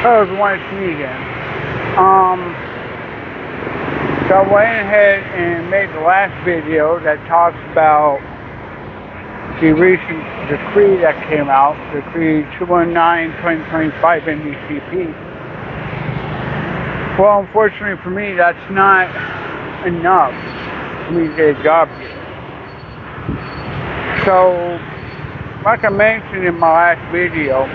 Hello everyone, it's me again. So I went ahead and made the last video that talks about the recent decree that came out, Decree 219/2025 NDCP. Well, unfortunately for me, that's not enough for me to get a job here. So, like I mentioned in my last video,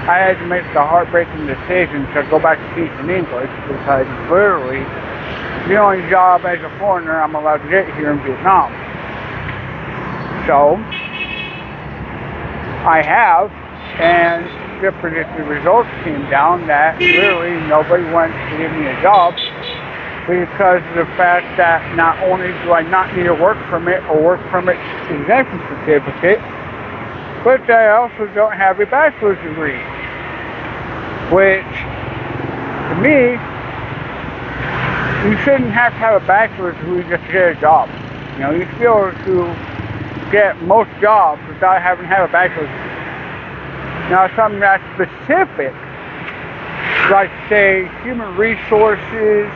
I had to make the heartbreaking decision to go back to teaching English because literally the only job as a foreigner I'm allowed to get here in Vietnam. So I have, and the predicted results came down that literally nobody wants to give me a job because of the fact that not only do I not need a work permit or work permit exemption certificate, but I also don't have a bachelor's degree, which, to me, you shouldn't have to have a bachelor's degree just to get a job. You know, you should be able to get most jobs without having to have a bachelor's degree. Now, something that's specific, like, say, human resources,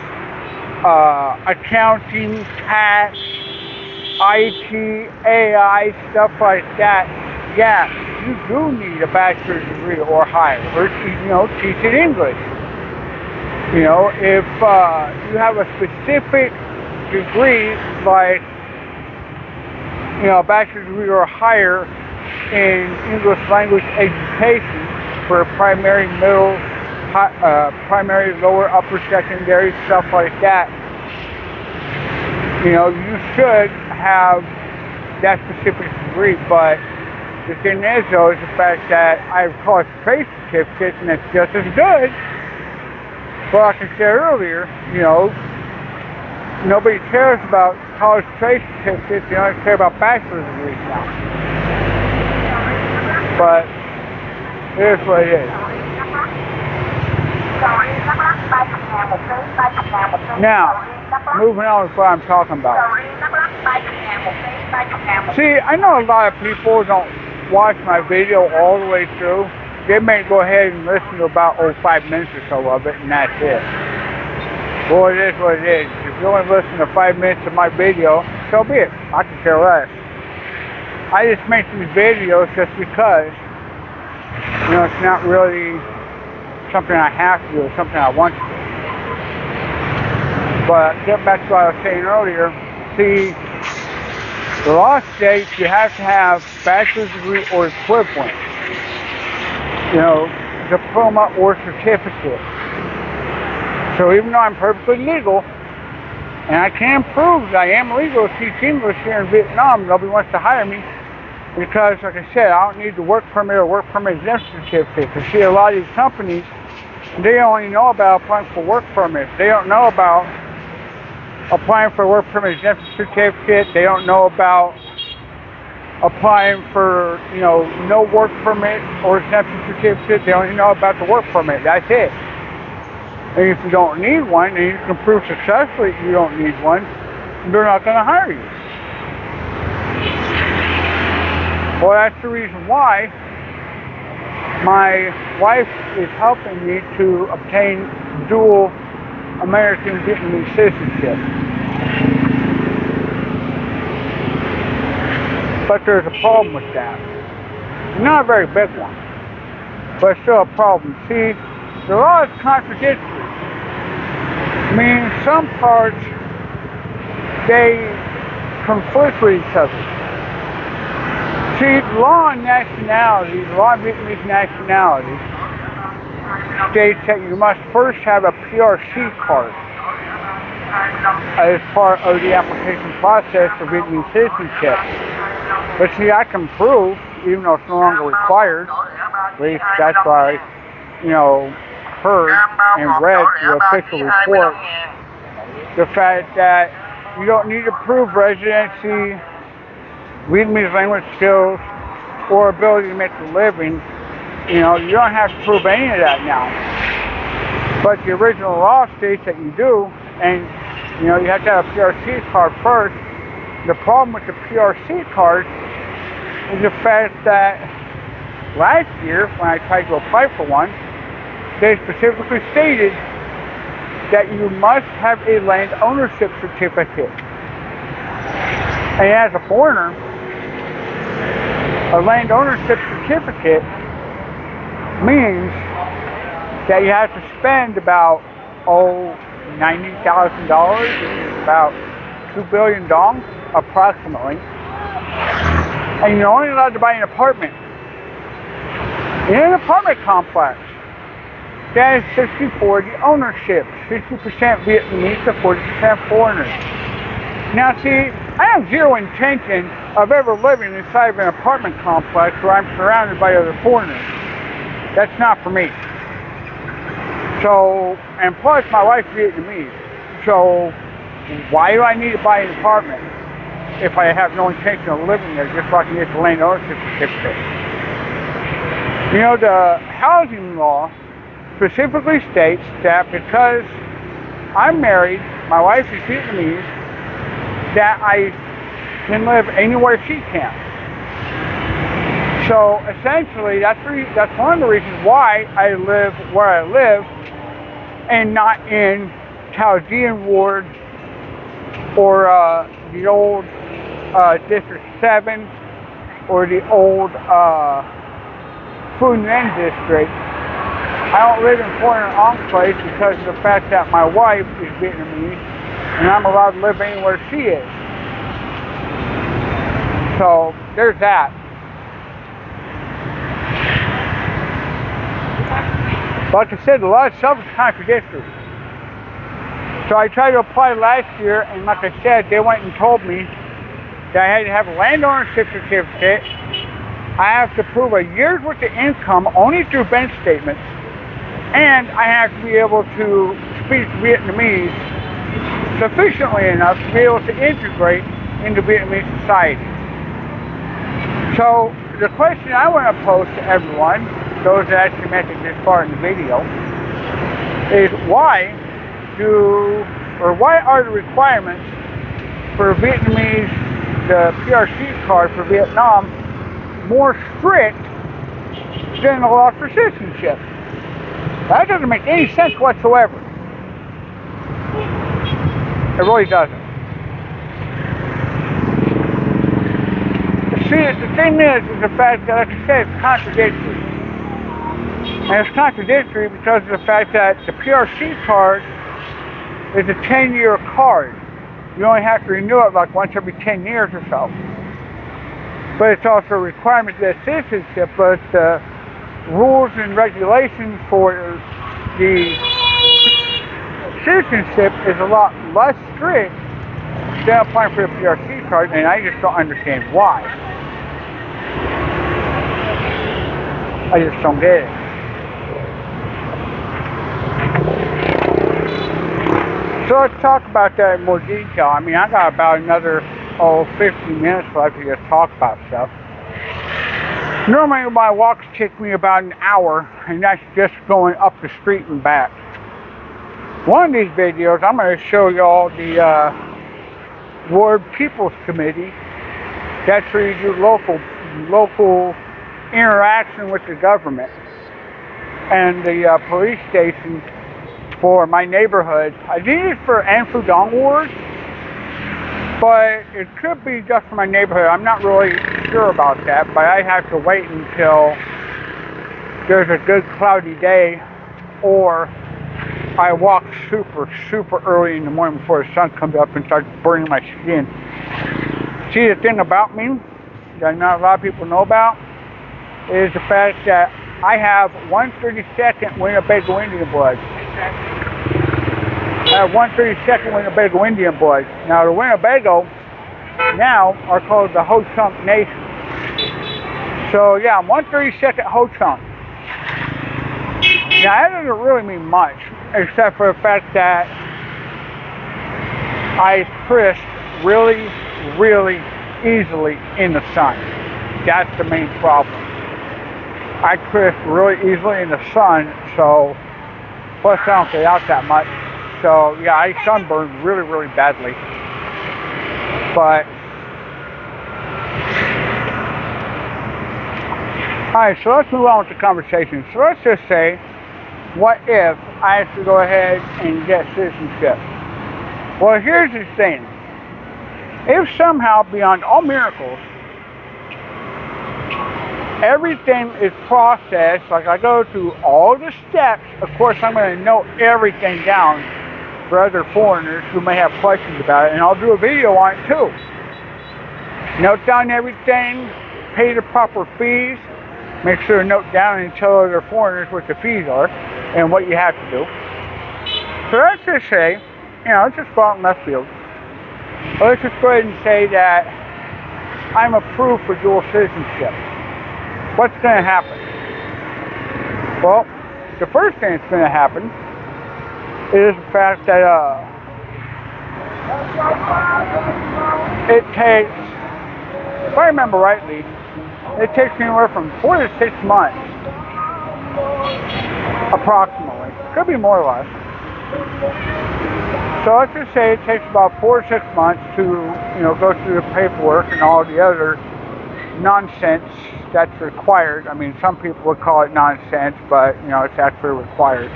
accounting, tax, IT, AI, stuff like that, yeah, you do need a bachelor's degree or higher, or, teaching English. You know, if you have a specific degree, like, a bachelor's degree or higher in English language education for primary, middle, primary, lower, upper secondary, stuff like that, you should have that specific degree. But the thing is, though, is the fact that I have college trade certificates, and it's just as good. But like I said earlier, nobody cares about college trade certificates. They only care about bachelor's degrees now. But it is what it is. Now, moving on with what I'm talking about. See, I know a lot of people don't watch my video all the way through. They may go ahead and listen to about 5 minutes or so of it, and that's it. Well, it is what it is. If you only listen to 5 minutes of my video, so be it. I can care less. I just make these videos just because, it's not really something I have to do, it's something I want to do. But get back to what I was saying earlier, see, the law states you have to have bachelor's degree or equivalent, diploma or certificate. So even though I'm perfectly legal, and I can prove that I am legal to teach English here in Vietnam, nobody wants to hire me because, like I said, I don't need the work permit or work permit exemption certificate. Because see, a lot of these companies, they only know about applying for work permits. They don't know about applying for a work permit exemption certificate. They don't know about applying for, no work permit or exemption certificate. They only know about the work permit. That's it. And if you don't need one, and you can prove successfully you don't need one, they're not going to hire you. Well, that's the reason why my wife is helping me to obtain dual American Vietnamese citizenship. But there's a problem with that. Not a very big one, but still a problem. See, the law is contradictory. I mean, some parts, they conflict with each other. See, law on nationality, law on Vietnamese nationality, states that you must first have a PRC card as part of the application process for Vietnamese citizenship. But see, I can prove, even though it's no longer required, at least that's what I, heard and read the official report, the fact that you don't need to prove residency, Vietnamese language skills, or ability to make a living. You don't have to prove any of that now. But the original law states that you do, and you have to have a PRC card first. The problem with the PRC card is the fact that last year, when I tried to apply for one, they specifically stated that you must have a land ownership certificate. And as a foreigner, a land ownership certificate means that you have to spend about $90,000, which is about 2 billion dong, approximately. And you're only allowed to buy an apartment in an apartment complex. That is 60-40 ownership, 60% Vietnamese to 40% foreigners. Now see, I have zero intention of ever living inside of an apartment complex where I'm surrounded by other foreigners. That's not for me. So, and plus my wife's Vietnamese. So, why do I need to buy an apartment if I have no intention of living there just so I can get the land ownership certificate? You know, the housing law specifically states that because I'm married, my wife is Vietnamese, that I can live anywhere she can. So essentially, that's one of the reasons why I live where I live and not in Chaldean Ward or the old District 7 or the old Phu Nguyen District. I don't live in foreign enclaves because of the fact that my wife is Vietnamese and I'm allowed to live anywhere she is. So there's that. Like I said, a lot of stuff is contradictory. So I tried to apply last year, and like I said, they went and told me that I had to have a land ownership certificate. I have to prove a year's worth of income only through bank statements, and I have to be able to speak Vietnamese sufficiently enough to be able to integrate into Vietnamese society. So the question I want to pose to everyone, those that actually make it this far in the video, is why are the requirements for Vietnamese, the PRC card for Vietnam, more strict than the law for citizenship? That doesn't make any sense whatsoever. It really doesn't. See, the thing is the fact that, like I said, it's contradictory. And it's contradictory because of the fact that the PRC card is a 10-year card. You only have to renew it like once every 10 years or so. But it's also a requirement to get citizenship, but the rules and regulations for the citizenship is a lot less strict than applying for the PRC card, and I just don't understand why. I just don't get it. So let's talk about that in more detail. I mean, I got about another 15 minutes left to just talk about stuff. Normally my walks take me about an hour, and that's just going up the street and back. One of these videos, I'm going to show y'all the Ward People's Committee. That's where you do local interaction with the government. And the police station for my neighborhood. I did it for An Phu Dong Ward, but it could be just for my neighborhood. I'm not really sure about that, but I have to wait until there's a good cloudy day, or I walk super early in the morning before the sun comes up and starts burning my skin. See, the thing about me that not a lot of people know about is the fact that I have 1/32nd Winnebago Indian blood. I have 1/32nd Winnebago Indian blood. Now the Winnebago now are called the Ho Chunk Nation. So yeah, I'm 1/32nd Ho Chunk. Now that doesn't really mean much, except for the fact that I crisp really easily in the sun. That's the main problem. I crisp really easily in the sun, so plus I don't get out that much. So yeah, I sunburn really badly. But alright, so let's move on with the conversation. So let's just say what if I have to go ahead and get citizenship? Well, here's the thing. If somehow, beyond all miracles, everything is processed, like I go through all the steps, of course I'm going to note everything down for other foreigners who may have questions about it, and I'll do a video on it too. Note down everything, pay the proper fees, make sure to note down and tell other foreigners what the fees are and what you have to do. So let's just say, let's just go out in left field. Let's just go ahead and say that I'm approved for dual citizenship. What's going to happen? Well, the first thing that's going to happen is the fact that it takes, if I remember rightly, it takes anywhere from 4 to 6 months, approximately. Could be more or less. So let's just say it takes about 4 to 6 months to, go through the paperwork and all the other nonsense that's required. I mean, some people would call it nonsense, but, it's actually required.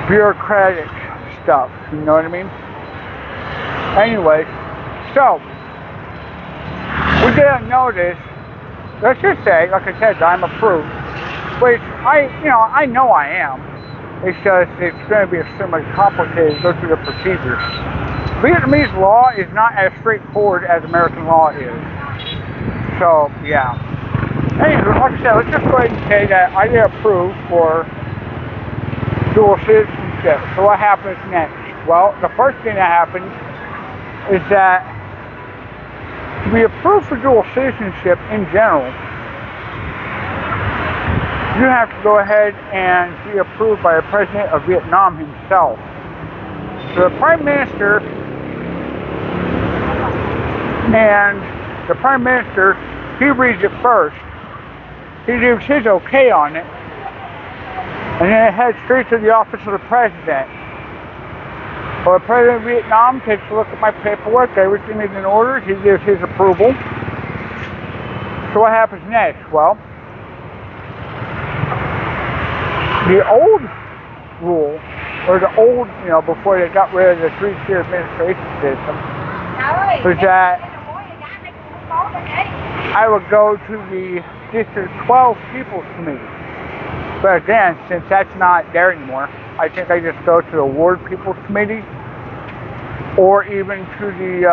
Bureaucratic stuff, you know what I mean? Anyway, so we get a notice. Let's just say, like I said, I'm approved, which I know I am. It's just, it's going to be extremely complicated to go through the procedures. Vietnamese law is not as straightforward as American law is. So, yeah. Anyway, like I said, let's just go ahead and say that I get approved for dual citizenship. So what happens next? Well, the first thing that happens is that to be approved for dual citizenship in general, you have to go ahead and be approved by the President of Vietnam himself. So the Prime Minister he reads it first. He gives his okay on it, and then it heads straight to the office of the President. Well, the President of Vietnam takes a look at my paperwork, everything is in order, he gives his approval. So what happens next? Well, the old rule, or the old, before they got rid of the 3-tier administration system, was that I would go to the District 12 People's Committee. But again, since that's not there anymore, I think I just go to the Ward People's Committee, or even to the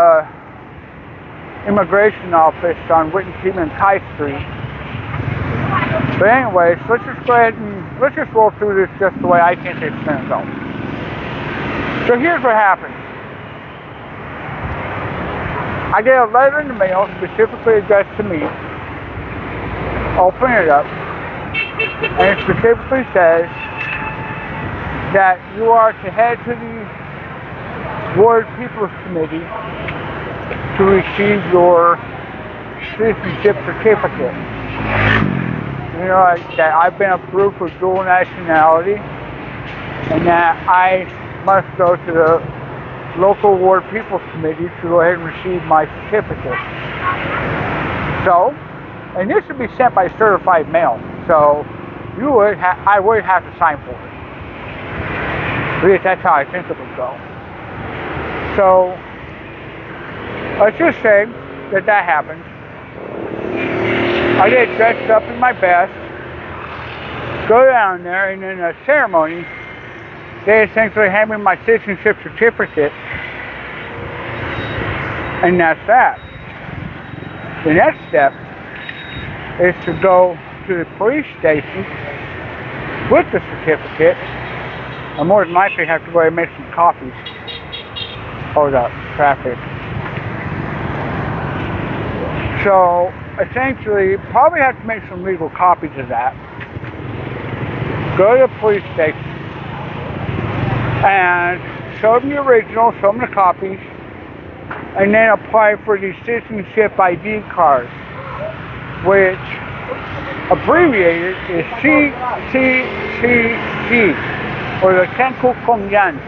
Immigration Office on Wittenstein and Kai Street. But anyways, let's just go ahead and let's just roll through this just the way I think it's going to go. So here's what happens. I get a letter in the mail specifically addressed to me. Open it up, and it specifically says that you are to head to the Ward People's Committee to receive your citizenship certificate. That I've been approved for dual nationality, and that I must go to the local Ward People's Committee to go ahead and receive my certificate. So, and this would be sent by certified mail, so I would have to sign for it. At least that's how I think it would go. So, let's just say that happens. I get dressed up in my best, go down there, and in a ceremony, they essentially hand me my citizenship certificate, and that's that. The next step is to go to the police station with the certificate, and more than likely have to go ahead and make some copies. Hold up, traffic. So, essentially, probably have to make some legal copies of that. Go to the police station and show them the original, show them the copies, and then apply for the citizenship ID card, which abbreviated is CCCG, or the Kenku Komyan.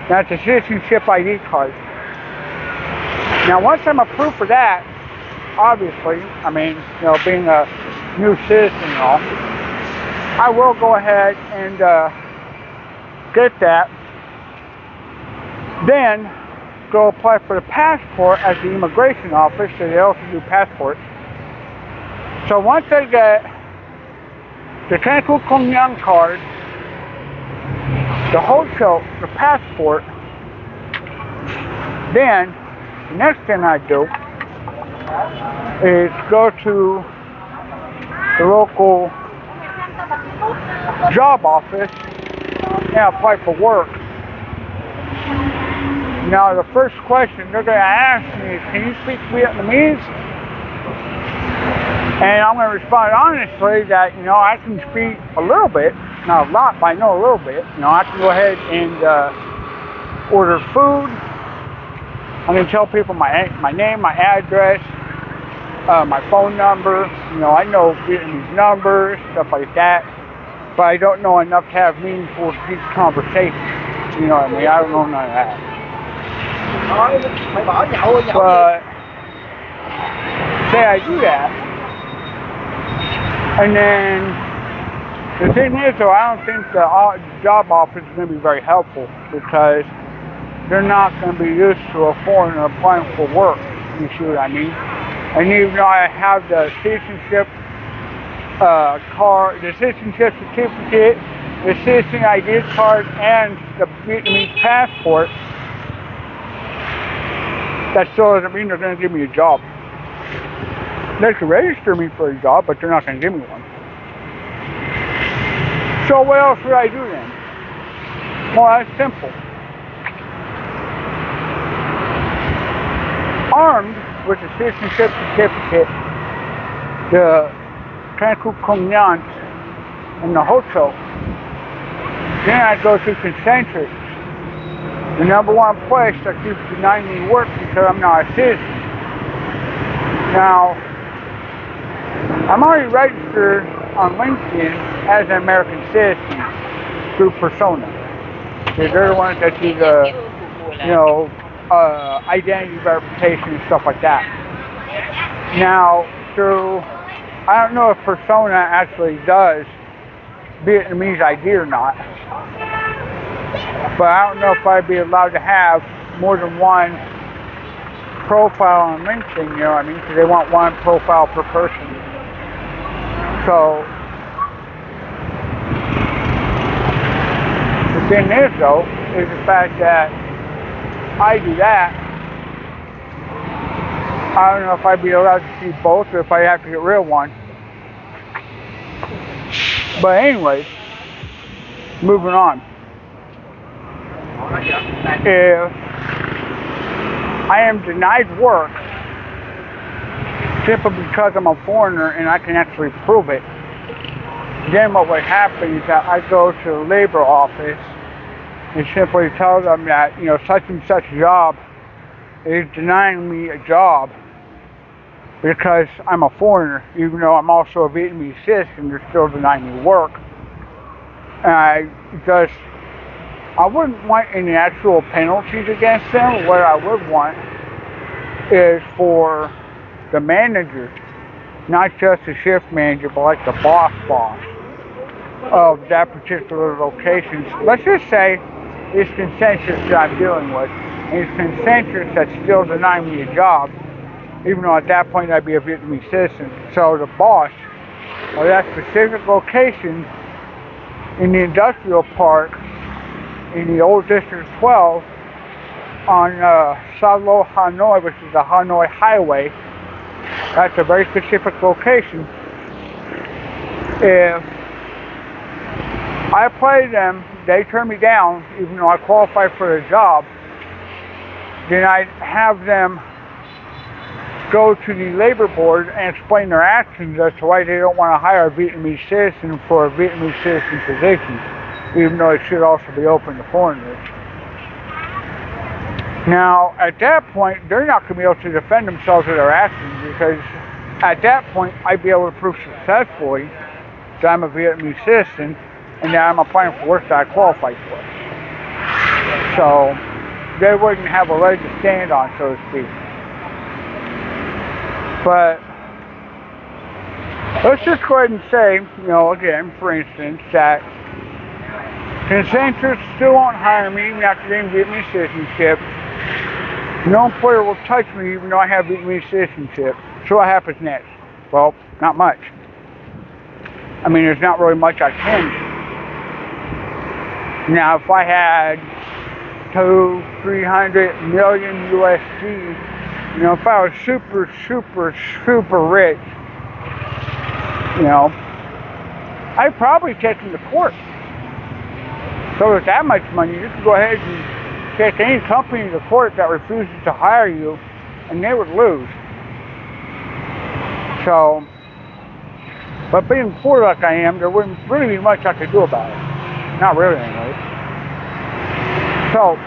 That's a citizenship ID card. Now, once I'm approved for that, obviously, being a new citizen and all, I will go ahead and get that. Then go apply for the passport at the immigration office, so they also do passports. So once I get the Cancun Conyan card, the hotel, the passport, then the next thing I do is go to the local job office and apply for work. Now the first question they're going to ask me is, can you speak Vietnamese? And I'm going to respond honestly that, I can speak a little bit, not a lot, but I know a little bit. I can go ahead and order food. I'm going to tell people my name, my address, my phone number. I know Vietnamese numbers, stuff like that. But I don't know enough to have meaningful, deep conversations. You know what I mean? I don't know none of that. But say I do that, and then the thing is, though, I don't think the job office is going to be very helpful because they're not going to be used to a foreigner applying for work. You see what I mean? And even though I have the citizenship card, the citizenship certificate, the citizen ID card, and the Vietnamese passport, that still doesn't mean they're going to give me a job. They can register me for a job, but they're not going to give me one. So what else would I do then? Well, that's simple. Armed with the citizenship certificate, the Cancun Conyan, and the hotel, then I go to Concentric, the number one place that keeps denying me work because I'm not a citizen. Now, I'm already registered on LinkedIn as an American citizen through Persona. They're the ones that do the, identity verification and stuff like that. Now, I don't know if Persona actually does Vietnamese ID or not, but I don't know if I'd be allowed to have more than one profile on LinkedIn, you know what I mean? Because they want one profile per person. So, the thing is, though, is the fact that I do that. I don't know if I'd be allowed to see both or if I have to get rid of one. But anyways, moving on. If I am denied work simply because I'm a foreigner and I can actually prove it, then what would happen is that I go to the labor office and simply tell them that, such and such job is denying me a job because I'm a foreigner, even though I'm also a Vietnamese citizen, they're still denying me work. And I wouldn't want any actual penalties against them. What I would want is for the manager, not just the shift manager, but like the boss of that particular location. Let's just say it's Concentric that I'm dealing with, and it's Concentric that's still denying me a job, even though at that point I'd be a Vietnamese citizen. So the boss of that specific location in the industrial park in the old District 12 on Sa Lo Hanoi, which is the Hanoi Highway. That's a very specific location. If I apply to them, they turn me down, even though I qualify for the job, then I have them go to the labor board and explain their actions as to why they don't want to hire a Vietnamese citizen for a Vietnamese citizen position, even though it should also be open to foreigners. Now, at that point, they're not going to be able to defend themselves of their actions because at that point, I'd be able to prove successfully that I'm a Vietnamese citizen and that I'm applying for work that I qualify for. So, they wouldn't have a leg to stand on, so to speak. But let's just go ahead and say, again, for instance, that citizenship still won't hire me even after getting Vietnamese citizenship. No employer will touch me even though I have Vietnamese citizenship. So what happens next? Well, not much. I mean, there's not really much I can do. Now, if I had 200-300 million USD, if I was super, super, super rich, I'd probably take them to court. So with that much money, you could go ahead and take any company to court that refuses to hire you, and they would lose. So, but being poor like I am, there wouldn't really be much I could do about it. Not really, anyway. So,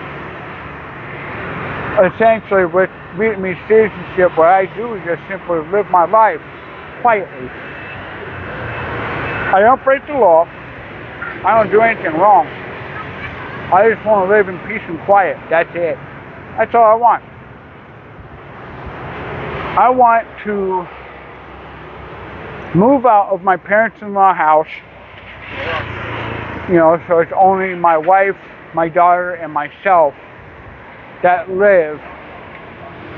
essentially, with Vietnamese citizenship, what I do is just simply live my life quietly. I don't break the law. I don't do anything wrong. I just want to live in peace and quiet. That's it. That's all I want. I want to move out of my parents-in-law house. So it's only my wife, my daughter, and myself that live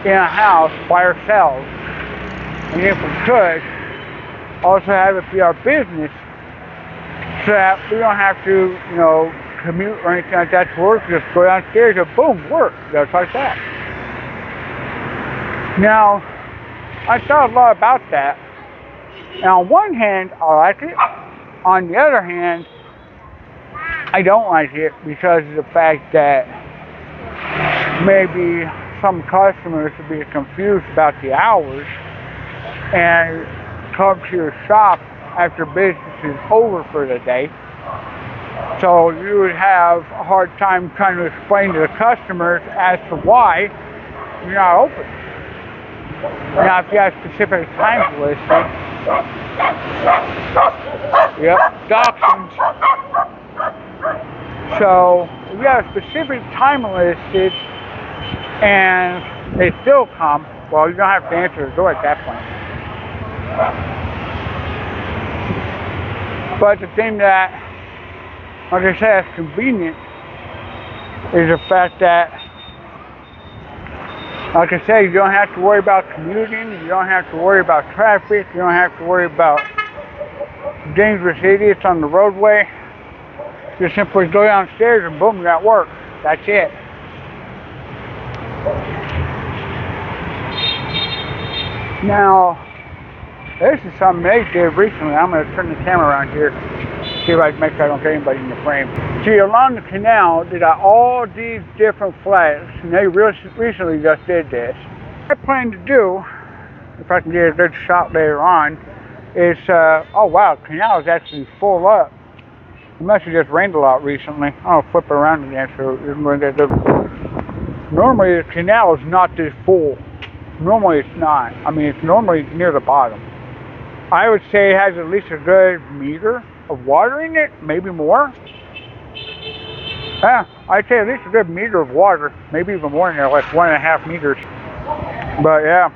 in a house by ourselves. And if we could, also have it be our business so that we don't have to, commute or anything like that to work. Just go downstairs and boom, work. Just like that. Now, I thought a lot about that. And on one hand, I like it. On the other hand, I don't like it because of the fact that maybe some customers would be confused about the hours and come to your shop after business is over for the day. So you would have a hard time trying to explain to the customers as to why you're not open. Now, if you have specific times listed, dachshunds. So if you have a specific time listed and they still come, well, you don't have to answer the door at that point. But the thing that, like I said, is convenient is the fact that, like I said, you don't have to worry about commuting, you don't have to worry about traffic, you don't have to worry about dangerous idiots on the roadway. Just simply go downstairs and boom, you're at work. That's it. Now, this is something they did recently. I'm going to turn the camera around here, see if I can make sure I don't get anybody in the frame. See, along the canal, they got all these different flags, and they recently just did this. What I plan to do, if I can get a good shot later on, is, oh wow, the canal is actually full up. It must have just rained a lot recently. I'll flip it around again so you can get the... Normally the canal is not this full. Normally it's not. I mean, it's normally near the bottom. I would say it has at least a good meter of water in it, maybe more. Yeah, I'd say at least a good meter of water, maybe even more in there, like 1.5 meters. But yeah,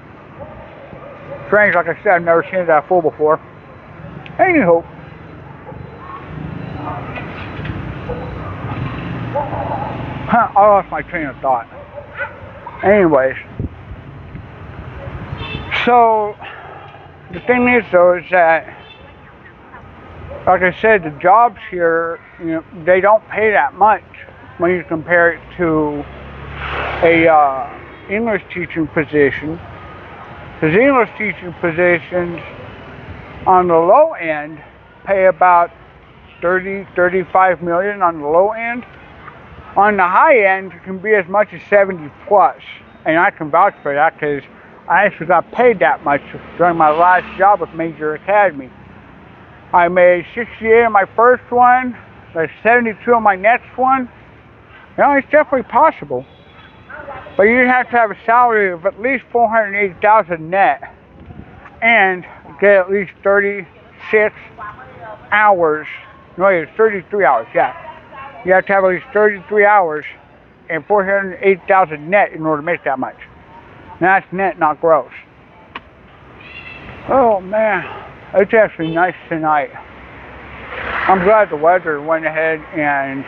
strange, like I said, I've never seen it that full before. Anywho, I lost my train of thought. Anyways, so the thing is though is that, like I said, the jobs here, they don't pay that much when you compare it to a English teaching position. Because English teaching positions on the low end pay about 30-35 million on the low end. On the high end, it can be as much as 70 plus. And I can vouch for that because I actually got paid that much during my last job with Major Academy. I made 68 on my first one, like 72 on my next one. It's definitely possible. But you have to have a salary of at least $480,000 net and get at least 36 hours. No, it's 33 hours, yeah. You have to have at least 33 hours and $480,000 net in order to make that much. Now that's net, not gross. Oh man. It's actually nice tonight. I'm glad the weather went ahead and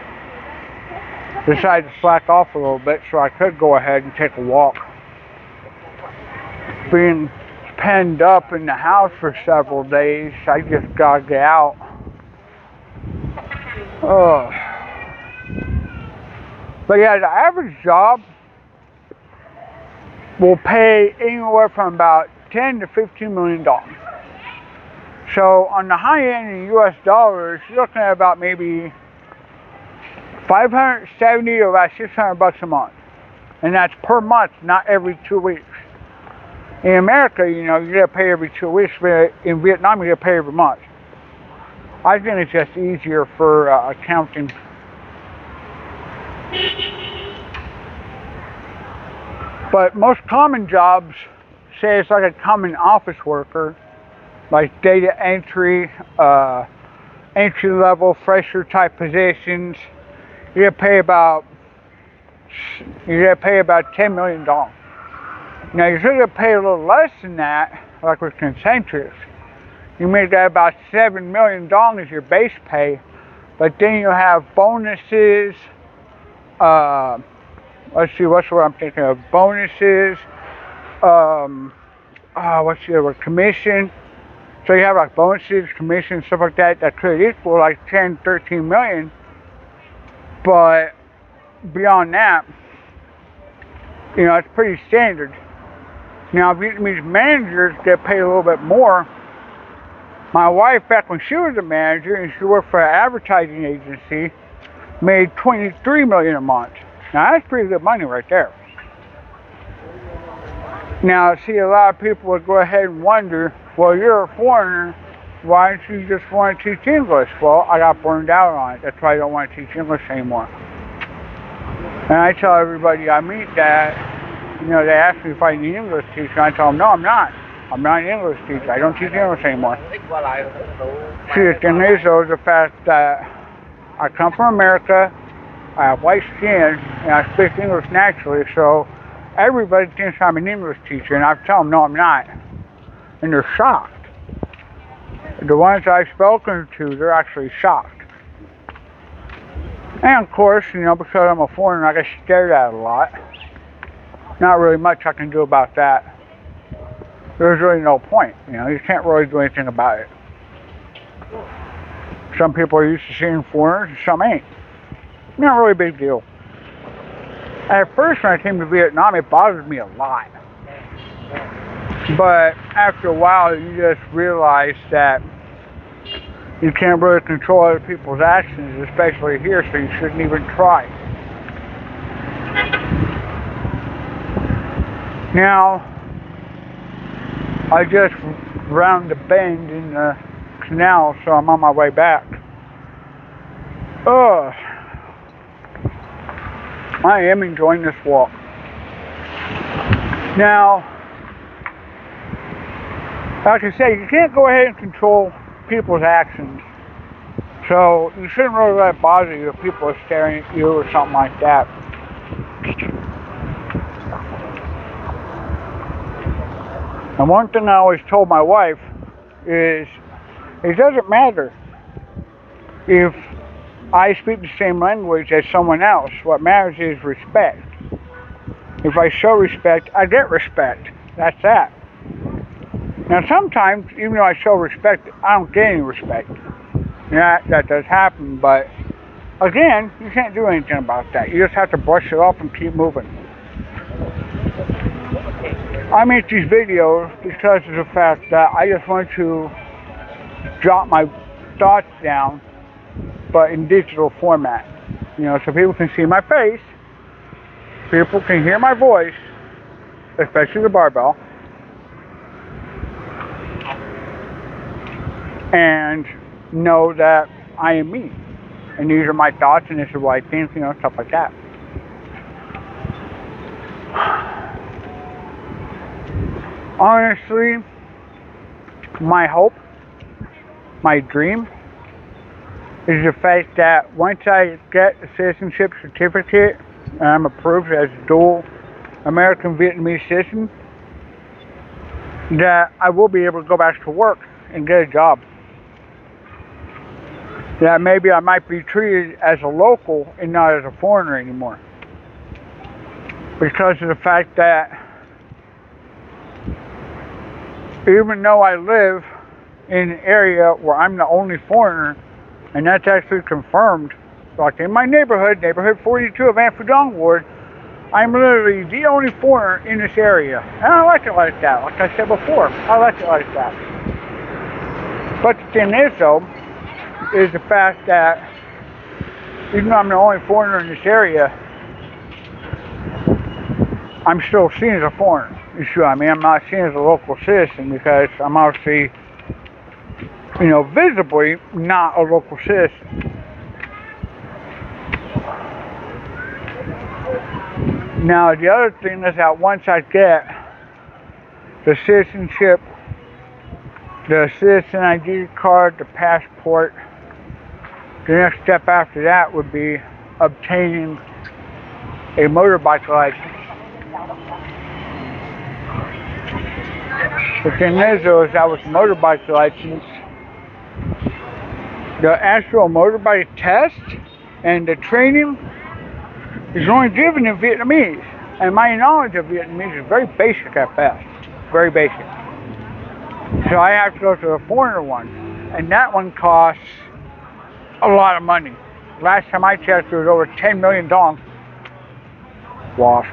decided to slack off a little bit so I could go ahead and take a walk. Being penned up in the house for several days, I just gotta get out. Oh. But yeah, the average job will pay anywhere from about $10 to $15 million. So on the high end in US dollars, you're looking at about maybe 570 to about 600 bucks a month. And that's per month, not every 2 weeks. In America, you know, you gotta pay every 2 weeks, but in Vietnam, you gotta pay every month. I think it's just easier for accounting. But most common jobs, say it's like a common office worker, like data entry, entry level, fresher type positions, you gotta pay about $10 million. Now you're still gonna pay a little less than that, like with concentrics. You may get about $7 million as your base pay, but then you have bonuses, let's see, what's what I'm thinking of? Bonuses, what's the other? Commission. So you have like bonuses, commissions, stuff like that, that could equal like 10, 13 million. But beyond that, you know, it's pretty standard. Now, Vietnamese managers get paid a little bit more. My wife, back when she was a manager and she worked for an advertising agency, made $23 million a month. Now that's pretty good money right there. Now, see, a lot of people would go ahead and wonder, well, you're a foreigner, why don't you just want to teach English? Well, I got burned out on it. That's why I don't want to teach English anymore. And I tell everybody I meet that, you know, they ask me if I need an English teacher, and I tell them, no, I'm not. I'm not an English teacher. I don't teach English anymore. See, the thing is, though, is the fact that I come from America, I have white skin, and I speak English naturally, so everybody thinks I'm an English teacher, and I tell them, no, I'm not. And they're shocked. The ones I've spoken to, they're actually shocked. And of course, you know, because I'm a foreigner, I get stared at a lot. Not really much I can do about that. There's really no point, you know, you can't really do anything about it. Some people are used to seeing foreigners, and some ain't. Not really a big deal. At first, when I came to Vietnam, it bothered me a lot. But after a while, you just realize that you can't really control other people's actions, especially here, so you shouldn't even try. Now, I just round the bend in the canal, so I'm on my way back. I am enjoying this walk. Now, like I say, you can't go ahead and control people's actions. So you shouldn't really let it bother you if people are staring at you or something like that. And one thing I always told my wife is, it doesn't matter if I speak the same language as someone else. What matters is respect. If I show respect, I get respect. That's that. Now sometimes, even though I show respect, I don't get any respect. Yeah, that does happen, but again, you can't do anything about that. You just have to brush it off and keep moving. I make these videos because of the fact that I just want to jot my thoughts down, but in digital format. You know, so people can see my face, people can hear my voice, especially the barbell, and know that I am me. And these are my thoughts, and this is what I think, you know, stuff like that. Honestly, my hope, my dream, is the fact that once I get the citizenship certificate and I'm approved as a dual American Vietnamese citizen, that I will be able to go back to work and get a job. That maybe I might be treated as a local and not as a foreigner anymore. Because of the fact that even though I live in an area where I'm the only foreigner, and that's actually confirmed, like in my neighborhood, neighborhood 42 of Anfudong Ward, I'm literally the only foreigner in this area. And I like it like that, like I said before, I like it like that. But the thing is though, is the fact that even though I'm the only foreigner in this area, I'm still seen as a foreigner. You see what I mean? I'm not seen as a local citizen because I'm obviously, visibly not a local citizen. Now, the other thing is that once I get the citizenship, the citizen ID card, the passport, the next step after that would be obtaining a motorbike license. The thing is though, is that with the motorbike license, the actual motorbike test and the training is only given in Vietnamese. And my knowledge of Vietnamese is very basic at best. Very basic. So I have to go to the foreigner one. And that one costs a lot of money. Last time I checked, it was over 10 million dong. Wow.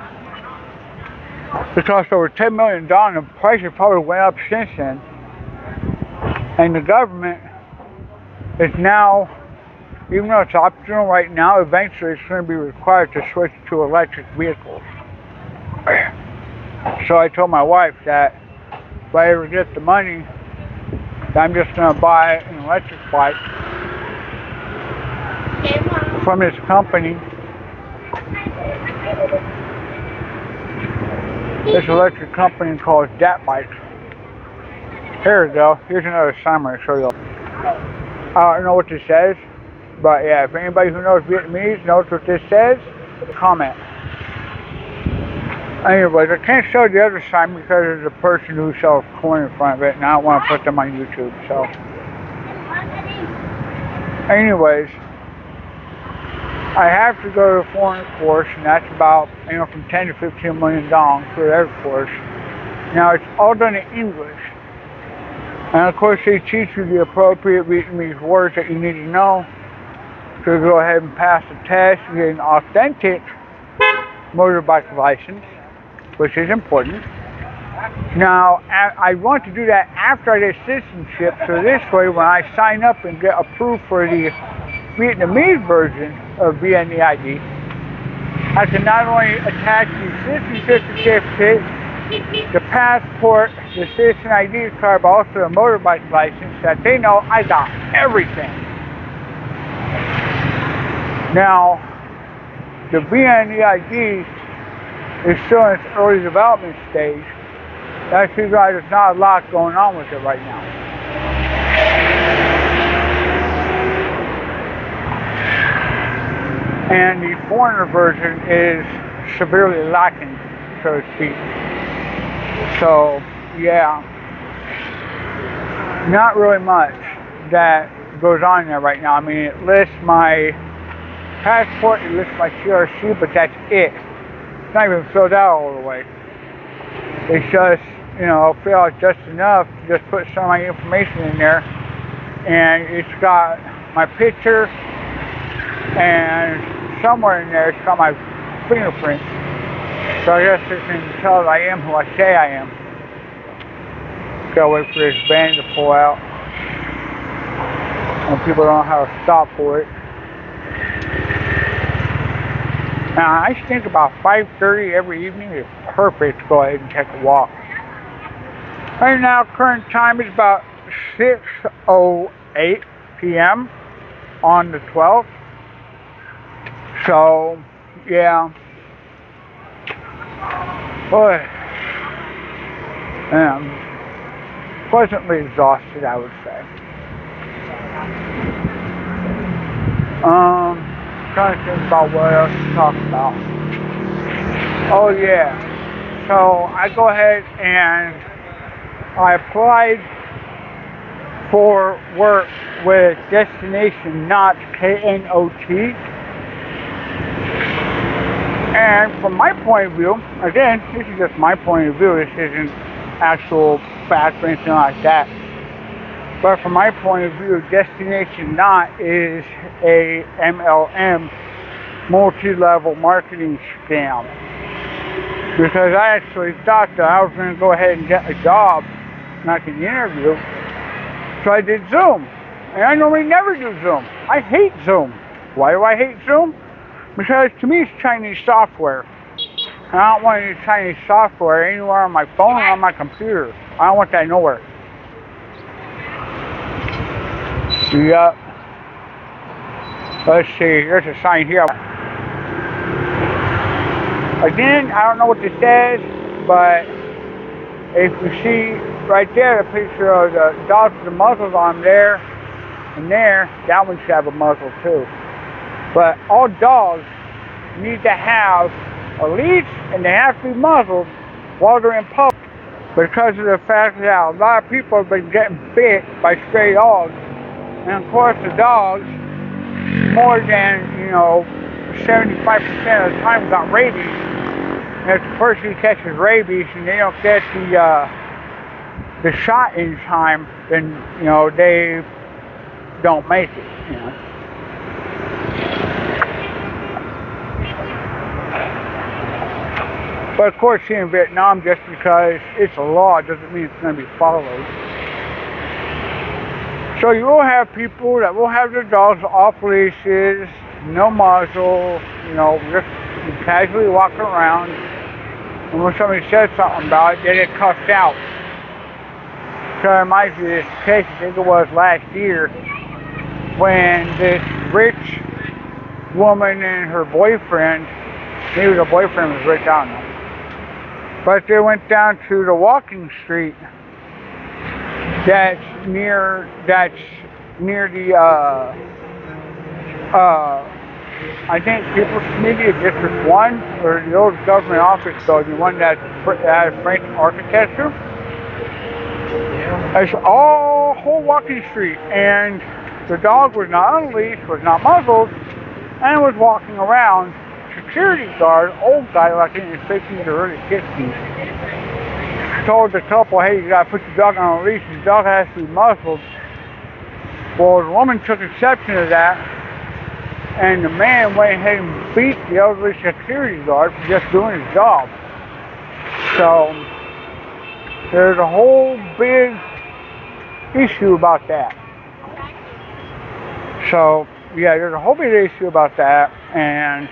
It cost over 10 million dong, and the prices probably went up since then. And the government is now, even though it's optional right now, eventually it's going to be required to switch to electric vehicles. So I told my wife that if I ever get the money, I'm just going to buy an electric bike from this company. This electric company called Dat Bike. Here we go. Here's another sign I'm going to show you. I don't know what this says, but yeah, if anybody who knows Vietnamese knows what this says, comment. Anyways, I can't show the other sign because there's a person who sells corn in front of it, and I don't want to put them on YouTube, so. Anyways, I have to go to a foreign course, and that's about, from 10 to 15 million dong for every course. Now, it's all done in English. And of course, they teach you the appropriate Vietnamese words that you need to know to go ahead and pass the test and get an authentic motorbike license, which is important. Now, I want to do that after I get citizenship, so this way, when I sign up and get approved for the Vietnamese version of VNEID, I can not only attach the citizenship certificate, the passport, the citizen ID card, but also a motorbike license, that they know I got everything. Now, the VNEID is still in its early development stage. That's because there's not a lot going on with it right now. And the foreigner version is severely lacking, so to speak. So, yeah, not really much that goes on there right now. I mean, it lists my passport, it lists my CRC, but that's it. It's not even filled out all the way. It's just, fill out just enough to just put some of my information in there. And it's got my picture, and somewhere in there it's got my fingerprint. So I guess it can tell that I am who I say I am. Gotta wait for this band to pull out. And people don't know how to stop for it. Now, I think about 5:30 every evening is perfect to go ahead and take a walk. Right now, current time is about 6:08 p.m. on the 12th. So, yeah. Boy, I'm pleasantly exhausted, I would say. Trying to think about what else to talk about. Oh yeah, so I go ahead and I applied for work with destination not KNOT. And from my point of view, again, this is just my point of view, this isn't actual fact or anything like that. But from my point of view, destination not is a MLM, multi-level marketing scam. Because I actually thought that I was going to go ahead and get a job, not an interview. So I did Zoom. And I normally never do Zoom. I hate Zoom. Why do I hate Zoom? Because to me it's Chinese software. And I don't want any Chinese software anywhere on my phone or on my computer. I don't want that nowhere. Yep. Let's see, there's a sign here. Again, I don't know what this says, but if you see right there the picture of the dogs with the muzzles on there, and there, that one should have a muzzle too. But all dogs need to have a leash and they have to be muzzled while they're in public. Because of the fact that a lot of people have been getting bit by stray dogs. And of course the dogs, more than, 75% of the time got rabies. And if the person catches rabies and they don't get the shot in time, then, they don't make it, But of course here in Vietnam, just because it's a law doesn't mean it's going to be followed. So you will have people that will have their dogs off leashes, no muzzle, just casually walking around. And when somebody says something about it, they get cussed out. So it reminds me of this case, I think it was last year, when this rich woman and her boyfriend, maybe the boyfriend was rich, I don't know. But they went down to the walking street that's near the I think People's Committee of District 1, or the old government office building, one that has French architecture. It's all whole walking street, and the dog was not on a leash, was not muzzled, and was walking around. Security guard, old guy like in his 50s or early 60s, told the couple, hey, you gotta put your dog on a leash, the dog has to be muzzled. Well, the woman took exception to that, and the man went ahead and beat the elderly security guard for just doing his job. So, there's a whole big issue about that. So, yeah, there's a whole big issue about that, and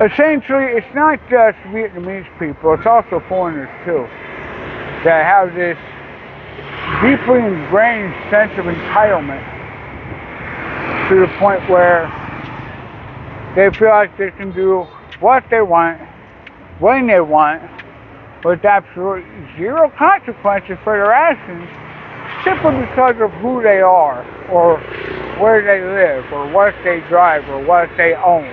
essentially, it's not just Vietnamese people, it's also foreigners too, that have this deeply ingrained sense of entitlement to the point where they feel like they can do what they want, when they want, with absolutely zero consequences for their actions, simply because of who they are, or where they live, or what they drive, or what they own.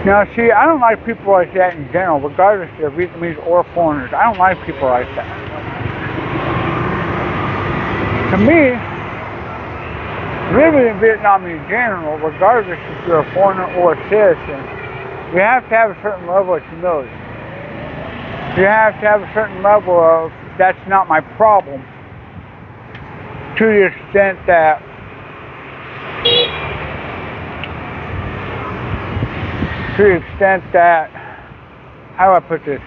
Now, see, I don't like people like that in general, regardless if they're Vietnamese or foreigners. I don't like people like that. To me, living in Vietnam in general, regardless if you're a foreigner or a citizen, you have to have a certain level of humility. You have to have a certain level of, that's not my problem, to the extent that how do I put this?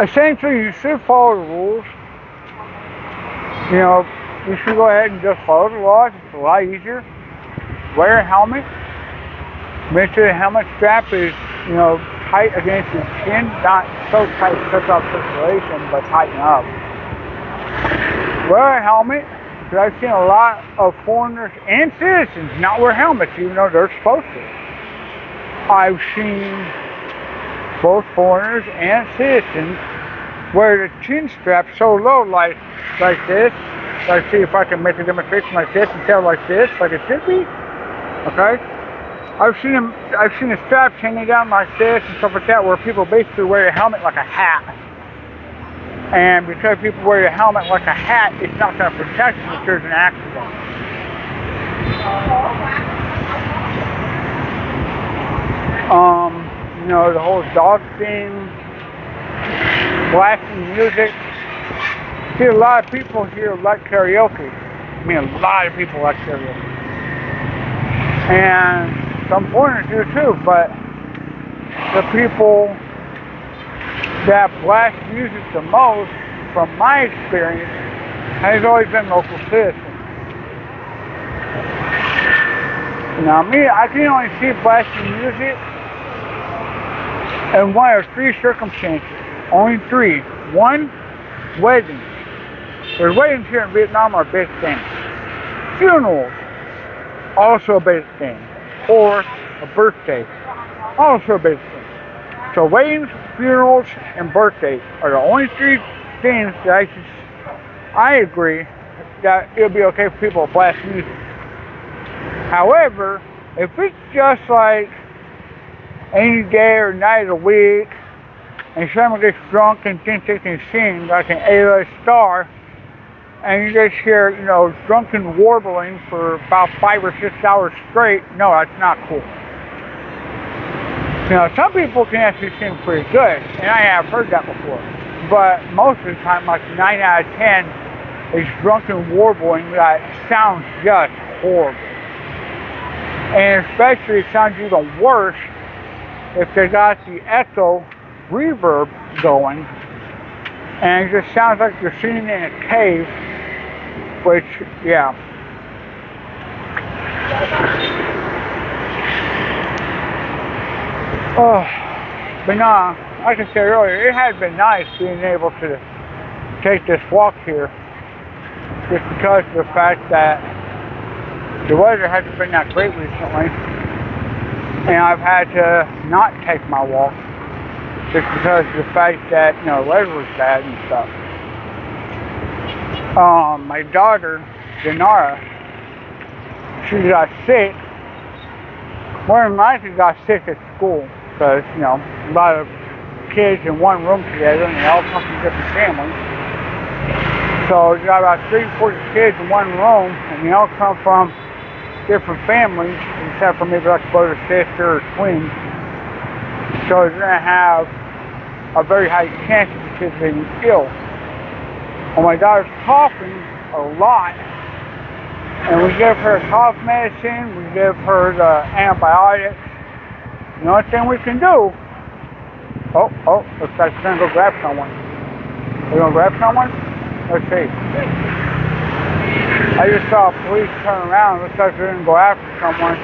Essentially, you should follow the rules. You should go ahead and just follow the laws. It's a lot easier. Wear a helmet. Make sure the helmet strap is, tight against your chin. Not so tight it cuts off circulation, but tighten up. Wear a helmet. Because I've seen a lot of foreigners and citizens not wear helmets, even though they're supposed to. I've seen both foreigners and citizens wear the chin strap so low, like this. Let's see if I can make a demonstration like this instead of like this, like it should be. Okay? I've seen the straps hanging down like this and stuff like that, where people basically wear a helmet like a hat. And because people wear a helmet like a hat, it's not going to protect you if there's an accident. You know, the whole dog thing, blasting music. See, a lot of people here like karaoke. I mean, a lot of people like karaoke. And some foreigners do too, but the people that blast music the most, from my experience, has always been local citizens. Now, me, I can only see blasting music in one of three circumstances. Only three. One, weddings. There's weddings here in Vietnam are a big thing. Funerals, also a big thing. Or a birthday, also a big thing. So weddings, funerals, and birthdays are the only three things that I agree that it'll be okay for people to blast music. However, if it's just like any day or night of the week, and someone gets drunk and thinks they can sing like an A-list star, and you just hear, you know, drunken warbling for about 5 or 6 hours straight, no, that's not cool. You know, some people can actually sing pretty good, and I have heard that before. But most of the time, like 9 out of 10, is drunken warbling that sounds just horrible. And especially it sounds even worse if they got the echo reverb going, and it just sounds like you're singing in a cave, which, yeah. Oh, but no, like I said earlier, it has been nice being able to take this walk here, just because of the fact that the weather hasn't been that great recently, and I've had to not take my walk just because of the fact that, you know, the weather was bad and stuff. My daughter, Denara, she got sick. More than likely got sick at school because, you know, a lot of kids in one room together and they all come from different families. So you got about 30, 40 kids in one room and they all come from different families, except for maybe like a brother, sister, or twins. So you're going to have a very high chance of the kids being ill. Well, my daughter's coughing a lot, and we give her cough medicine, we give her the antibiotics. The only thing we can do, looks like she's going to go grab someone. Are you going to grab someone? Let's see. I just saw police turn around. Looks like they're going to go after someone.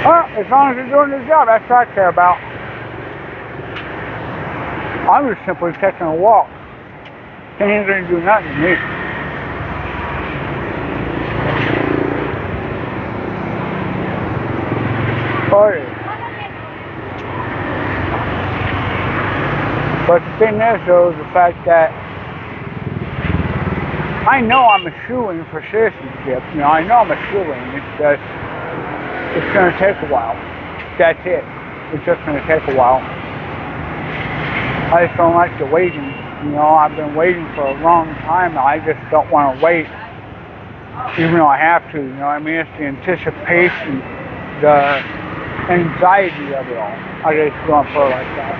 Well, as long as they're doing their job, that's what I care about. I'm just simply taking a walk. They ain't going to do nothing to me. Oh, yeah. But the thing is, though, is the fact that I know I'm a shoo-in for citizenship. You know, I know I'm a shoo-in. It's just, it's going to take a while. That's it. It's just going to take a while. I just don't like the waiting. You know, I've been waiting for a long time. I just don't want to wait, even though I have to. You know what I mean? It's the anticipation, the anxiety of it all. I just don't put it like that.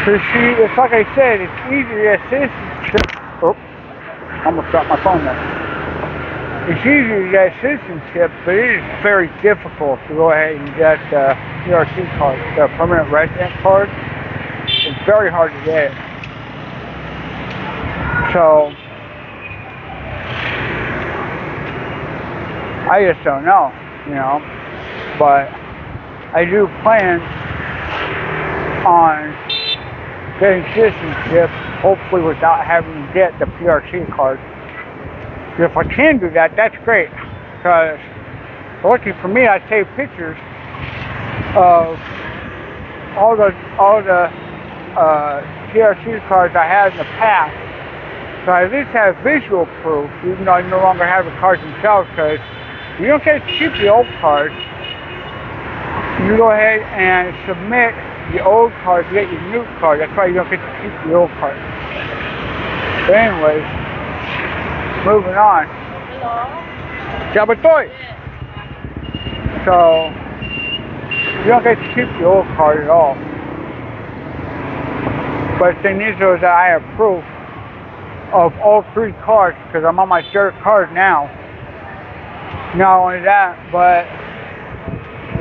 Because see, it's like I said, it's easy to get citizenship. Oh, I almost dropped my phone there. It's easy to get citizenship, but it is very difficult to go ahead and get the PRC card, the permanent resident card. It's very hard to get. So, I just don't know, you know. But I do plan on getting citizenship, hopefully without having to get the PRC card. If I can do that, that's great. Because, lucky for me, I take pictures of all the PRC cards I had in the past, so I at least have visual proof, even though I no longer have the cards themselves, because You don't get to keep the old card. You go ahead and submit the old card to get your new card. That's why you don't get to keep the old card. But anyways, moving on. Jabatoy. So, you don't get to keep the old card at all. But the thing is that I have proof of all 3 cards because I'm on my 3rd card now. Not only that, but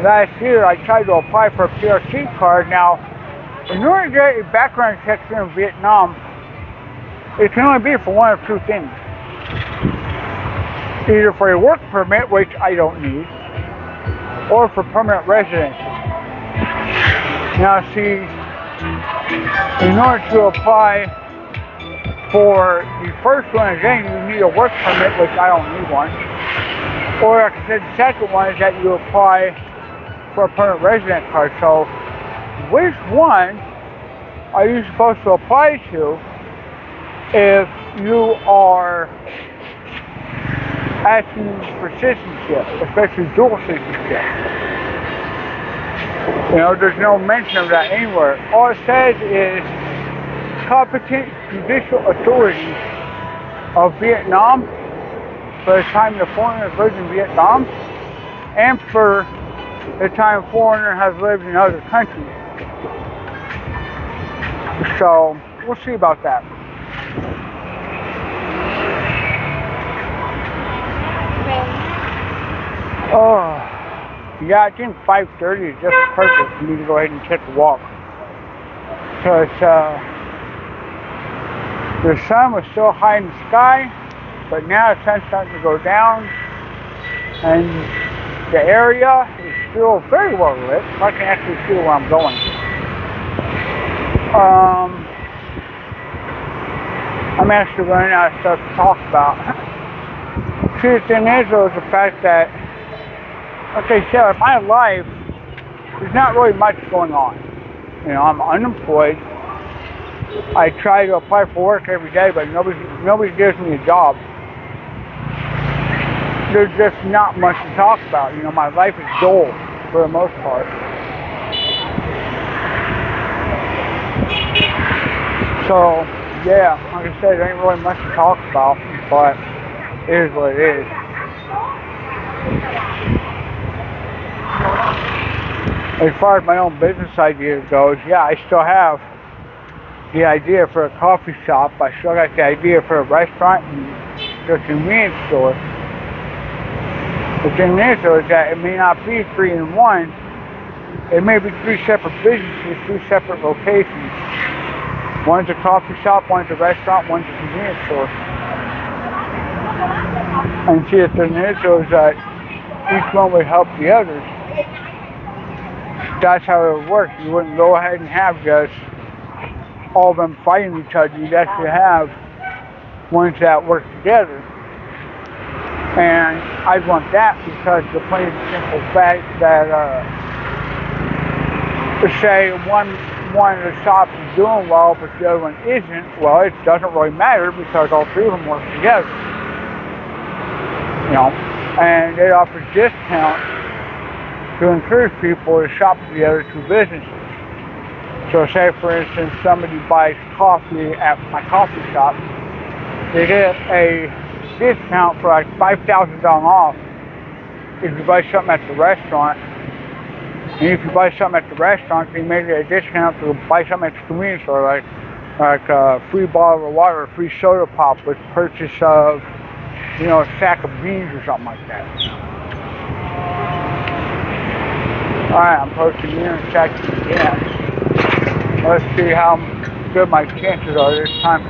last year I tried to apply for a PRC card. Now, in order to get a background check here in Vietnam, it can only be for one of 2 things. Either for a work permit, which I don't need, or for permanent residency. Now see, in order to apply for the first one, again, you need a work permit, which I don't need one. Or like I said, the second one is that you apply for a permanent resident card. So, which one are you supposed to apply to if you are asking for citizenship, especially dual citizenship? You know, there's no mention of that anywhere. All it says is competent judicial authority of Vietnam for the time the foreigner has lived in Vietnam and for the time the foreigner has lived in other countries. So, we'll see about that. Oh, yeah, I think 5:30 is just perfect for me to go ahead and take a walk. Because the sun was still high in the sky, but now the sun's starting to go down, and the area is still very well lit. I can actually see where I'm going. I'm actually running out of stuff to talk about. See, the thing is, though, is the fact that, okay, so in my life, there's not really much going on. You know, I'm unemployed. I try to apply for work every day, but nobody gives me a job. There's just not much to talk about. You know, my life is dull for the most part. So, yeah, like I said, there ain't really much to talk about, but it is what it is. As far as my own business idea goes, yeah, I still have the idea for a coffee shop. I still got the idea for a restaurant and a convenience store. The thing is, though, is that it may not be 3 in 1. It may be 3 separate businesses, 3 separate locations. One's a coffee shop, one's a restaurant, one's a convenience store. And see, the thing is, though, is that each one would help the others. That's how it would work. You wouldn't go ahead and have just all of them fighting each other. You'd actually have ones that work together. And I want that because the plain and simple fact that, say one of the shops is doing well, but the other one isn't, well, it doesn't really matter because all 3 of them work together. You know, and they offer discounts to encourage people to shop at the other 2 businesses. So say, for instance, somebody buys coffee at my coffee shop, they get a discount for like $5,000 off if you buy something at the restaurant. And if you buy something at the restaurant, they may get a discount to buy something at the convenience store, like a free bottle of water, a free soda pop with purchase of, you know, a sack of beans or something like that. Alright, I'm posting in and checking again. Let's see how good my chances are this time.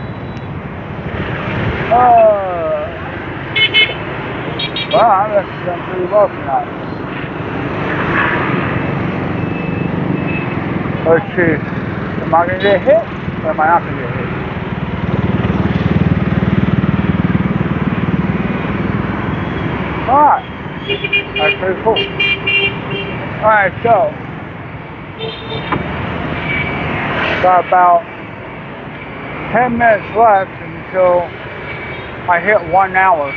Well, I'm actually done pretty well tonight. Let's see. Am I going to get hit? Or am I not going to get hit? Alright. That's pretty cool. Alright, so. Got about 10 minutes left until I hit 1 hour.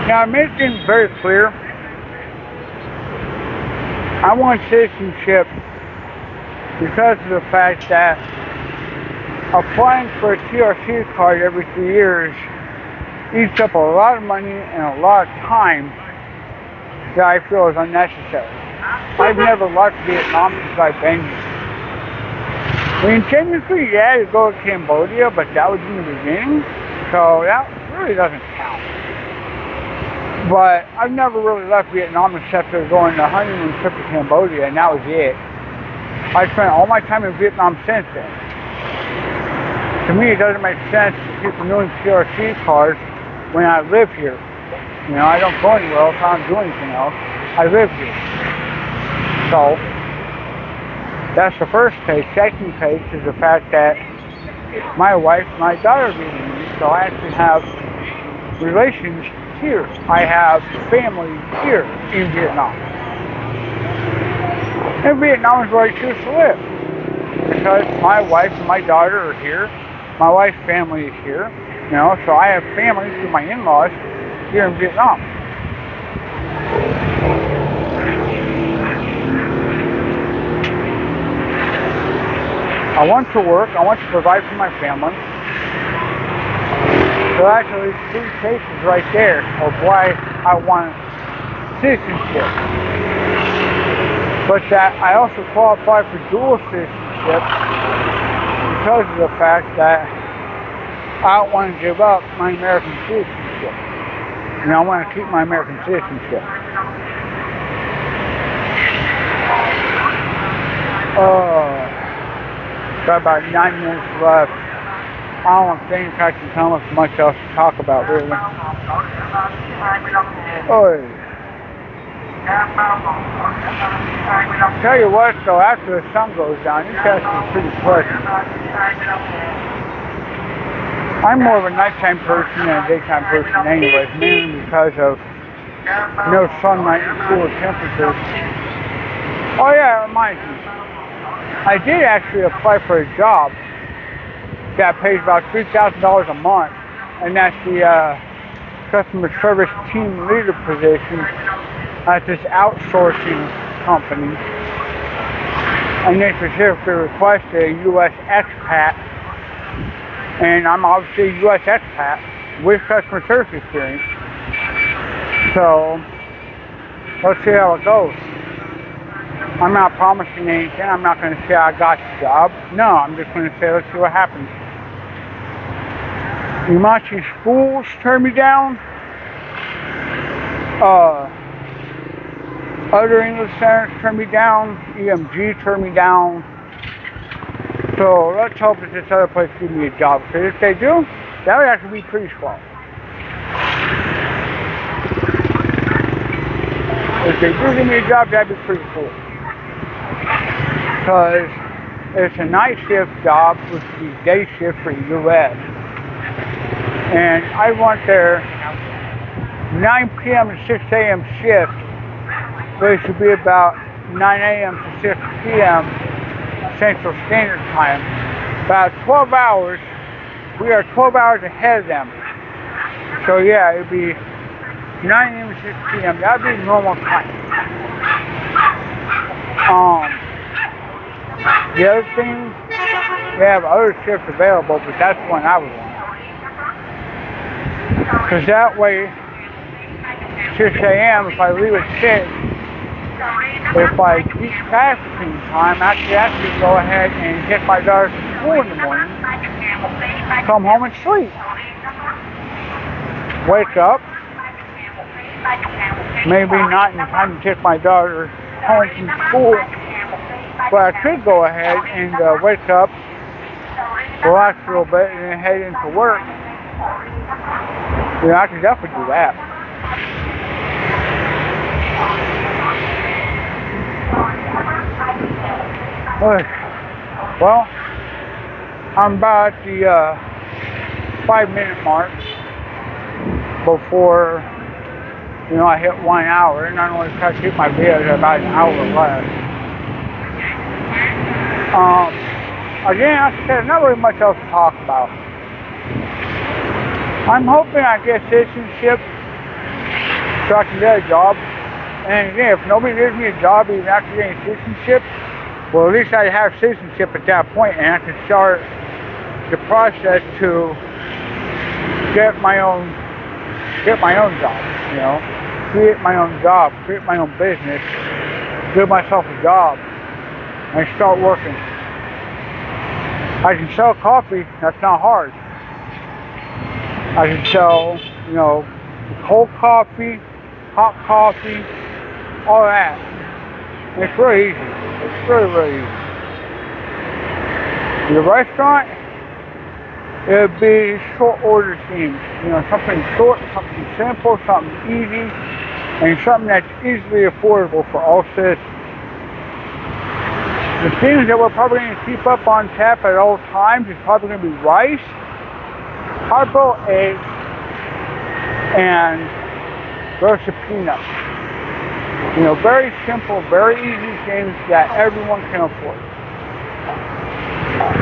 Now, I made things very clear. I want citizenship because of the fact that applying for a TRC card every 3 years eats up a lot of money and a lot of time that I feel is unnecessary. I've never left Vietnam since I've been here. I mean, technically, yeah, you go to Cambodia, but that was in the beginning, so that really doesn't count. But I've never really left Vietnam except for going on a honeymoon trip to Cambodia, and that was it. I spent all my time in Vietnam since then. To me, it doesn't make sense to keep renewing TRC cards when I live here. You know, I don't go anywhere else, I don't do anything else. I live here. So, that's the first case. Second case is the fact that my wife and my daughter are Vietnamese, so I actually have relations here. I have family here in Vietnam. And Vietnam is where I choose to live. Because my wife and my daughter are here. My wife's family is here. You know, so I have family through my in-laws here in Vietnam. I want to work. I want to provide for my family. So actually, 3 cases right there of why I want citizenship. But that I also qualify for dual citizenship because of the fact that I don't want to give up my American citizenship. And I want to keep my American citizenship. Got about 9 minutes left. I don't think I can come up with much else to talk about, really. Oh. Tell you what, though, after the sun goes down, it's actually pretty pleasant. I'm more of a nighttime person than a daytime person anyways, mainly because of no sunlight and cooler temperatures. Oh yeah, it reminds me. I did actually apply for a job that pays about $3,000 a month, and that's the customer service team leader position at this outsourcing company. And they specifically requested a U.S. expat, and I'm obviously a U.S. expat with customer service experience. So, let's see how it goes. I'm not promising anything. I'm not going to say I got the job. No, I'm just going to say, let's see what happens. Umachi schools turned me down. Other English centers turned me down. EMG turned me down. So let's hope that this other place gives me a job. Because if they do, that would actually be pretty swell. If they do give me a job, that'd be pretty cool. Because it's a night shift job, which would be day shift for the U.S. And I want their 9 p.m. to 6 a.m. shift, which should be about 9 a.m. to 6 p.m. Central Standard Time. About 12 hours. We are 12 hours ahead of them. So yeah, it would be 9 a.m. to 6 p.m. That would be normal time. The other thing, they have other shifts available, but that's the one I would want. Because that way, 6 a.m., if I leave at 6, if I keep trafficking time, I can actually go ahead and get my daughter to school in the morning, come home and sleep. Wake up, maybe not in time to take my daughter home from school, but I could go ahead and wake up, relax a little bit, and then head into work. Yeah, I could definitely do that. Well, I'm about at the 5-minute mark before, I hit 1 hour, and I normally try to keep my videos at about an hour or less. Again, like I said, there's not really much else to talk about. I'm hoping I get citizenship so I can get a job. And again, if nobody gives me a job even after getting citizenship, well, at least I have citizenship at that point, and I can start the process to get my own job. You know, create my own job, create my own business, give myself a job, and start working. I can sell coffee. That's not hard. I can sell, cold coffee, hot coffee, all that. It's really easy. It's really, really easy. The restaurant, it would be short order things. Something short, something simple, something easy, and something that's easily affordable for all citizens. The things that we're probably going to keep up on tap at all times is probably going to be rice, hard-boiled eggs, and roasted peanuts. Very simple, very easy things that everyone can afford.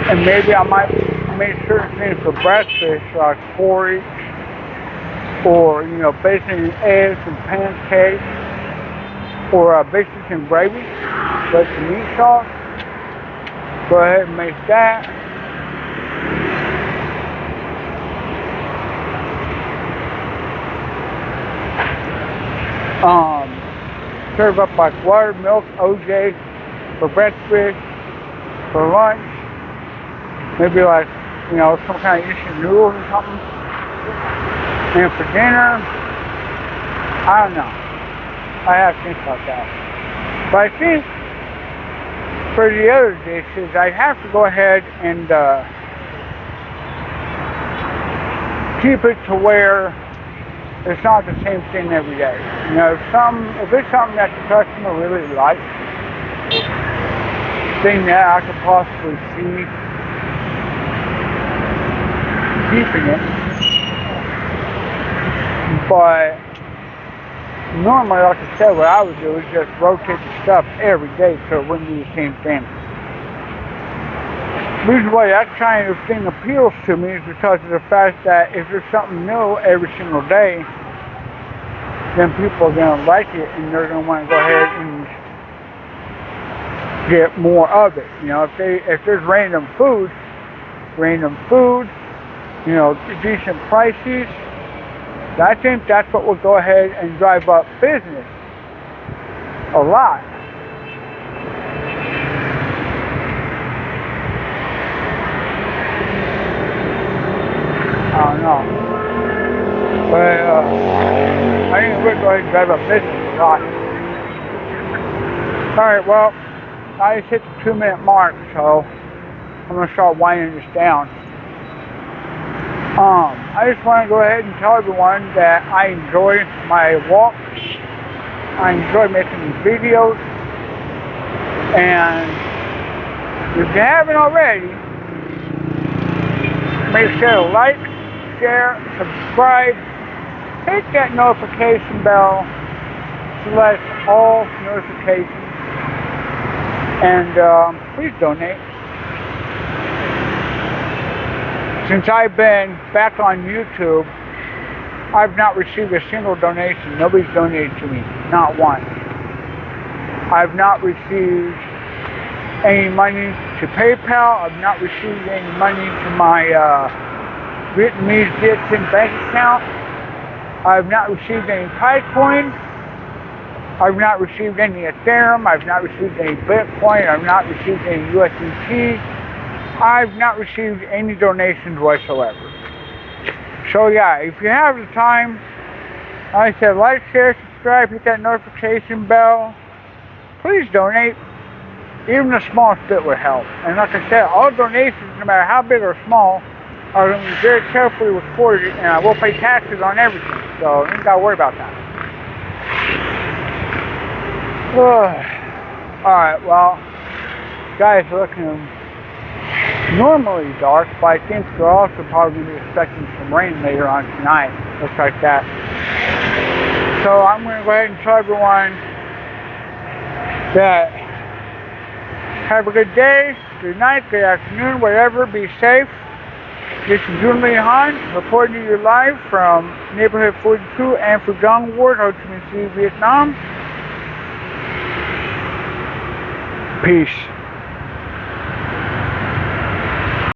And maybe I might make certain things for breakfast, like porridge, or bacon and eggs and pancakes, or bacon and gravy, with some meat sauce. Go ahead and make that. Serve up like water, milk, OJ for breakfast, for lunch, maybe like, some kind of instant noodles or something. And for dinner, I don't know. I have to think about that. But I think for the other dishes, I have to go ahead and keep it to where it's not the same thing every day. If it's something that the customer really likes, thing that I could possibly see keeping it. But normally, like I said, what I would do is just rotate the stuff every day so it wouldn't be the same thing. The reason why that kind of thing appeals to me is because of the fact that if there's something new every single day, then people are going to like it and they're going to want to go ahead and get more of it. If there's random food, decent prices, I think that's what will go ahead and drive up business a lot. I don't know. But I think we're going to drive up business a lot. Alright, well, I just hit the 2-minute mark, so I'm going to start winding this down. I just want to go ahead and tell everyone that I enjoy my walks. I enjoy making these videos. And if you haven't already, make sure to like, share, subscribe, hit that notification bell, select all notifications, and please donate. Since I've been back on YouTube, I've not received a single donation. Nobody's donated to me, not one. I've not received any money to PayPal. I've not received any money to my Vietnamese bank account. I've not received any Bitcoin. I've not received any Ethereum. I've not received any Bitcoin. I've not received any USDT. I've not received any donations whatsoever. So yeah, if you have the time, like I said, like, share, subscribe, hit that notification bell. Please donate. Even the smallest bit would help. And like I said, all donations, no matter how big or small, are going to be very carefully recorded, and I will pay taxes on everything. So you ain't got to worry about that. Alright, well, guys are looking normally dark, but I think we're also probably going to be expecting some rain later on tonight. Looks like that. So I'm going to go ahead and tell everyone that have a good day, good night, good afternoon, whatever. Be safe. This is Junlei Han, reporting to you live from Neighborhood 42 and Phuong Ward, Ho Chi Minh City, Vietnam. Peace.